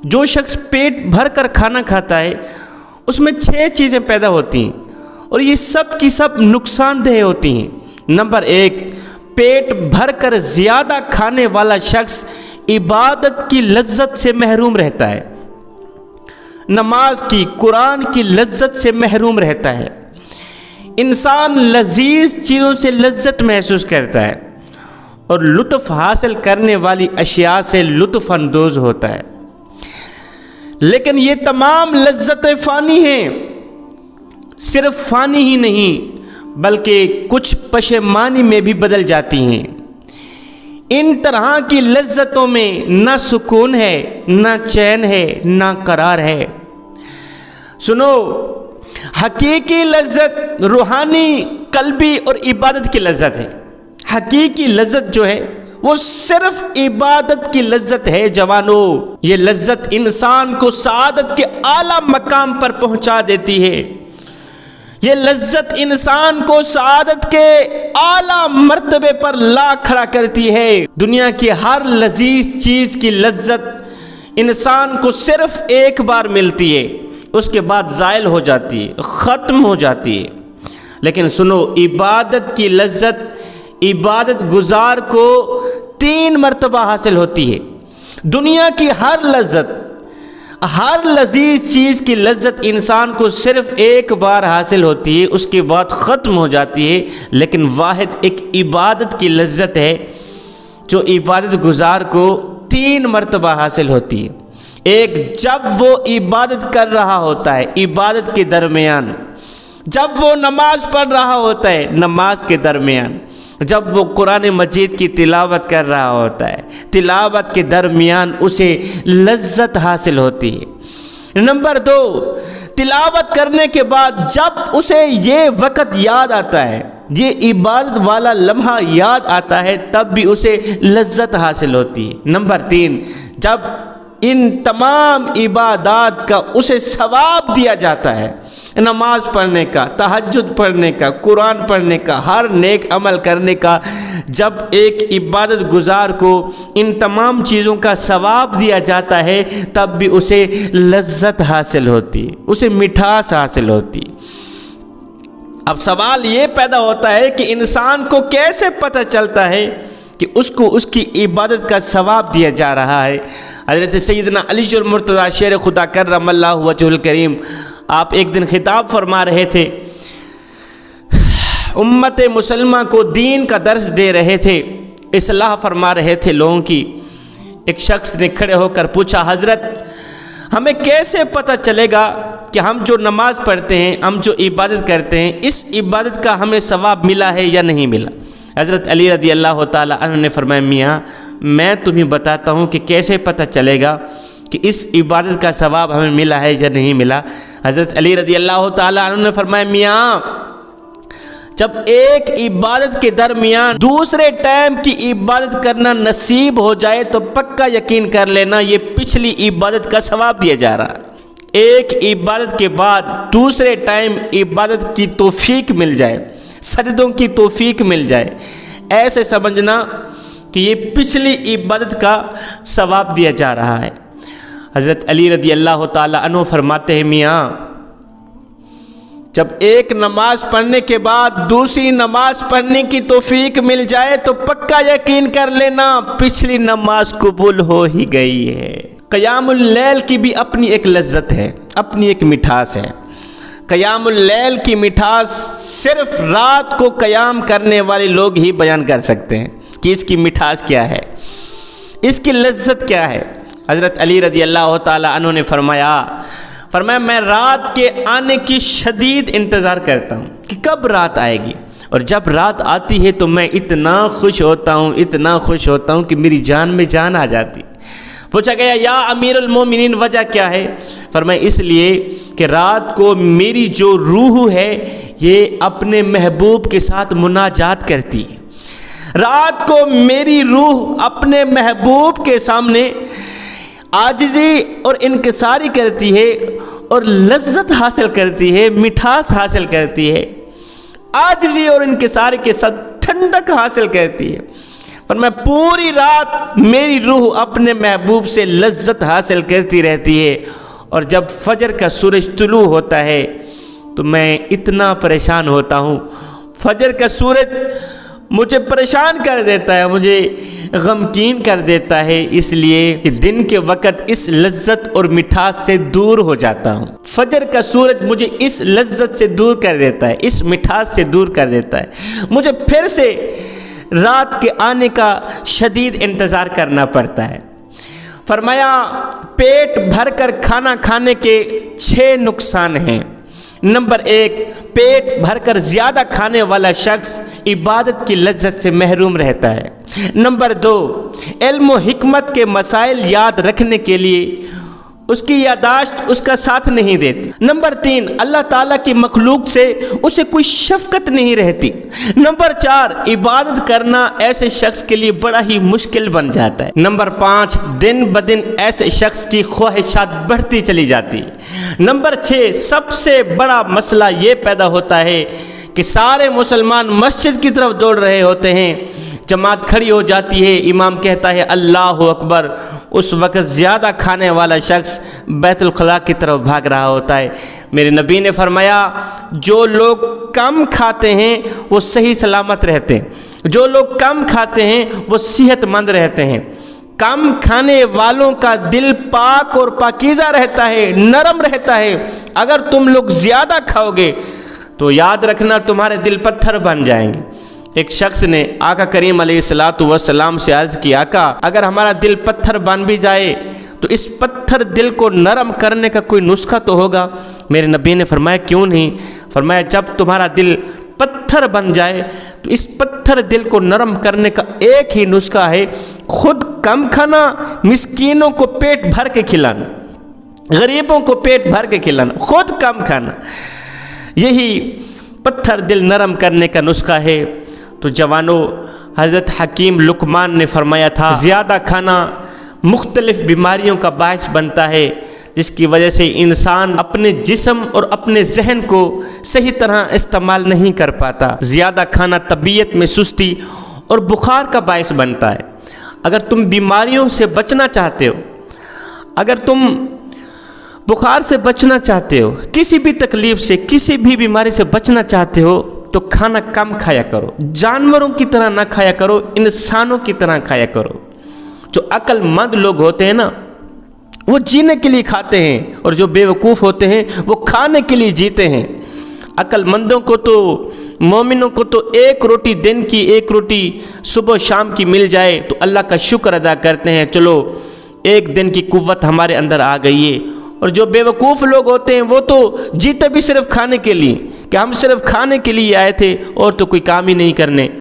جو شخص پیٹ بھر کر کھانا کھاتا ہے اس میں 6 چیزیں پیدا ہوتی ہیں اور یہ سب کی سب نقصان دہ ہوتی ہیں۔ نمبر 1، پیٹ بھر کر زیادہ کھانے والا شخص عبادت کی لذت سے محروم رہتا ہے، نماز کی، قرآن کی لذت سے محروم رہتا ہے۔ انسان لذیذ چیزوں سے لذت محسوس کرتا ہے اور لطف حاصل کرنے والی اشیاء سے لطف اندوز ہوتا ہے، لیکن یہ تمام لذتیں فانی ہیں۔ صرف فانی ہی نہیں بلکہ کچھ پشیمانی میں بھی بدل جاتی ہیں۔ ان طرح کی لذتوں میں نہ سکون ہے، نہ چین ہے، نہ قرار ہے۔ سنو، حقیقی لذت روحانی، قلبی اور عبادت کی لذت ہے۔ حقیقی لذت جو ہے وہ صرف عبادت کی لذت ہے جوانو۔ یہ لذت انسان کو سعادت کے اعلیٰ مقام پر پہنچا دیتی ہے۔ یہ لذت انسان کو سعادت کے اعلیٰ مرتبے پر لا کھڑا کرتی ہے۔ دنیا کی ہر لذیذ چیز کی لذت انسان کو صرف ایک بار ملتی ہے، اس کے بعد زائل ہو جاتی ہے، ختم ہو جاتی ہے۔ لیکن سنو، عبادت کی لذت عبادت گزار کو 3 مرتبہ حاصل ہوتی ہے۔ دنیا کی ہر لذت، ہر لذیذ چیز کی لذت انسان کو صرف ایک بار حاصل ہوتی ہے، اس کے بعد ختم ہو جاتی ہے، لیکن واحد ایک عبادت کی لذت ہے جو عبادت گزار کو 3 مرتبہ حاصل ہوتی ہے۔ ایک، جب وہ عبادت کر رہا ہوتا ہے، عبادت کے درمیان، جب وہ نماز پڑھ رہا ہوتا ہے، نماز کے درمیان، جب وہ قرآن مجید کی تلاوت کر رہا ہوتا ہے، تلاوت کے درمیان اسے لذت حاصل ہوتی ہے۔ نمبر 2، تلاوت کرنے کے بعد جب اسے یہ وقت یاد آتا ہے، یہ عبادت والا لمحہ یاد آتا ہے، تب بھی اسے لذت حاصل ہوتی ہے۔ نمبر 3، جب ان تمام عبادات کا اسے ثواب دیا جاتا ہے، نماز پڑھنے کا، تہجد پڑھنے کا، قرآن پڑھنے کا، ہر نیک عمل کرنے کا، جب ایک عبادت گزار کو ان تمام چیزوں کا ثواب دیا جاتا ہے، تب بھی اسے لذت حاصل ہوتی ہے، اسے مٹھاس حاصل ہوتی ہے۔ اب سوال یہ پیدا ہوتا ہے کہ انسان کو کیسے پتہ چلتا ہے کہ اس کو اس کی عبادت کا ثواب دیا جا رہا ہے؟ حضرت سیدنا علی المرتضیٰ شیر خدا کرم اللہ وجہہ الکریم آپ ایک دن خطاب فرما رہے تھے، امت مسلمہ کو دین کا درس دے رہے تھے، اصلاح فرما رہے تھے لوگوں کی۔ ایک شخص نے کھڑے ہو کر پوچھا، حضرت ہمیں کیسے پتہ چلے گا کہ ہم جو نماز پڑھتے ہیں، ہم جو عبادت کرتے ہیں، اس عبادت کا ہمیں ثواب ملا ہے یا نہیں ملا؟ حضرت علی رضی اللہ تعالی عنہ نے فرمایا، میاں میں تمہیں بتاتا ہوں کہ کیسے پتہ چلے گا کہ اس عبادت کا ثواب ہمیں ملا ہے یا نہیں ملا۔ حضرت علی رضی اللہ تعالی عنہ نے فرمایا، میاں جب ایک عبادت کے درمیان دوسرے ٹائم کی عبادت کرنا نصیب ہو جائے تو پکا یقین کر لینا یہ پچھلی عبادت کا ثواب دیا جا رہا ہے۔ ایک عبادت کے بعد دوسرے ٹائم عبادت کی توفیق مل جائے، سجدوں کی توفیق مل جائے، ایسے سمجھنا کہ یہ پچھلی عبادت کا ثواب دیا جا رہا ہے۔ حضرت علی رضی اللہ تعالی عنہ فرماتے ہیں، میاں جب ایک نماز پڑھنے کے بعد دوسری نماز پڑھنے کی توفیق مل جائے تو پکا یقین کر لینا پچھلی نماز قبول ہو ہی گئی ہے۔ قیام اللیل کی بھی اپنی ایک لذت ہے، اپنی ایک مٹھاس ہے۔ قیام اللیل کی مٹھاس صرف رات کو قیام کرنے والے لوگ ہی بیان کر سکتے ہیں کہ اس کی مٹھاس کیا ہے، اس کی لذت کیا ہے۔ حضرت علی رضی اللہ تعالی عنہ نے فرمایا میں رات کے آنے کی شدید انتظار کرتا ہوں کہ کب رات آئے گی، اور جب رات آتی ہے تو میں اتنا خوش ہوتا ہوں کہ میری جان میں جان آ جاتی۔ پوچھا گیا، یا امیر المومنین وجہ کیا ہے؟ فرمایا اس لیے کہ رات کو میری جو روح ہے یہ اپنے محبوب کے ساتھ مناجات کرتی ہے، رات کو میری روح اپنے محبوب کے سامنے عاجزی اور انکساری کرتی ہے اور لذت حاصل کرتی ہے، مٹھاس حاصل کرتی ہے، عاجزی اور انکساری کے ساتھ ٹھنڈک حاصل کرتی ہے۔ فرمایا پوری رات میری روح اپنے محبوب سے لذت حاصل کرتی رہتی ہے، اور جب فجر کا سورج طلوع ہوتا ہے تو میں اتنا پریشان ہوتا ہوں، فجر کا سورج مجھے پریشان کر دیتا ہے، مجھے غمگین کر دیتا ہے، اس لیے کہ دن کے وقت اس لذت اور مٹھاس سے دور ہو جاتا ہوں۔ فجر کا سورج مجھے اس لذت سے دور کر دیتا ہے، اس مٹھاس سے دور کر دیتا ہے، مجھے پھر سے رات کے آنے کا شدید انتظار کرنا پڑتا ہے۔ فرمایا پیٹ بھر کر کھانا کھانے کے 6 نقصان ہیں۔ نمبر 1، پیٹ بھر کر زیادہ کھانے والا شخص عبادت کی لذت سے محروم رہتا ہے۔ نمبر 2، علم و حکمت کے مسائل یاد رکھنے کے لیے اس کی یادداشت اس کا ساتھ نہیں دیتی۔ نمبر 3، اللہ تعالیٰ کی مخلوق سے اسے کوئی شفقت نہیں رہتی۔ نمبر 4، عبادت کرنا ایسے شخص کے لیے بڑا ہی مشکل بن جاتا ہے۔ نمبر 5، دن بدن ایسے شخص کی خواہشات بڑھتی چلی جاتی ہے۔ نمبر 6، سب سے بڑا مسئلہ یہ پیدا ہوتا ہے کہ سارے مسلمان مسجد کی طرف دوڑ رہے ہوتے ہیں، جماعت کھڑی ہو جاتی ہے، امام کہتا ہے اللہ اکبر، اس وقت زیادہ کھانے والا شخص بیت الخلاء کی طرف بھاگ رہا ہوتا ہے۔ میرے نبی نے فرمایا جو لوگ کم کھاتے ہیں وہ صحیح سلامت رہتے ہیں، جو لوگ کم کھاتے ہیں وہ صحت مند رہتے ہیں۔ کم کھانے والوں کا دل پاک اور پاکیزہ رہتا ہے، نرم رہتا ہے۔ اگر تم لوگ زیادہ کھاؤ گے تو یاد رکھنا تمہارے دل پتھر بن جائیں گے۔ ایک شخص نے آقا کریم علیہ السلام سے عرض کی آقا اگر ہمارا دل پتھر بن بھی جائے تو اس پتھر دل کو نرم کرنے کا کوئی نسخہ تو ہوگا؟ میرے نبی نے فرمایا کیوں نہیں؟ فرمایا جب تمہارا دل پتھر بن جائے تو اس پتھر دل کو نرم کرنے کا ایک ہی نسخہ ہے، خود کم کھانا، مسکینوں کو پیٹ بھر کے کھلانا، غریبوں کو پیٹ بھر کے کھلانا، خود کم کھانا، یہی پتھر دل نرم کرنے کا نسخہ ہے۔ تو جوانوں، حضرت حکیم لقمان نے فرمایا تھا زیادہ کھانا مختلف بیماریوں کا باعث بنتا ہے، جس کی وجہ سے انسان اپنے جسم اور اپنے ذہن کو صحیح طرح استعمال نہیں کر پاتا۔ زیادہ کھانا طبیعت میں سستی اور بخار کا باعث بنتا ہے۔ اگر تم بیماریوں سے بچنا چاہتے ہو، اگر تم بخار سے بچنا چاہتے ہو، کسی بھی تکلیف سے، کسی بھی بیماری سے بچنا چاہتے ہو تو کھانا کم کھایا کرو، جانوروں کی طرح نہ کھایا کرو، انسانوں کی طرح کھایا کرو۔ جو عقل مند لوگ ہوتے ہیں نا وہ جینے کے لیے کھاتے ہیں، اور جو بے وقوف ہوتے ہیں وہ کھانے کے لیے جیتے ہیں۔ عقل مندوں کو تو، مومنوں کو تو ایک روٹی دن کی، ایک روٹی صبح شام کی مل جائے تو اللہ کا شکر ادا کرتے ہیں، چلو ایک دن کی قوت ہمارے اندر آ گئی ہے۔ اور جو بے وقوف لوگ ہوتے ہیں وہ تو جیتے بھی صرف کھانے کے لیے، کہ ہم صرف کھانے کے لیے آئے تھے اور تو کوئی کام ہی نہیں کرنے۔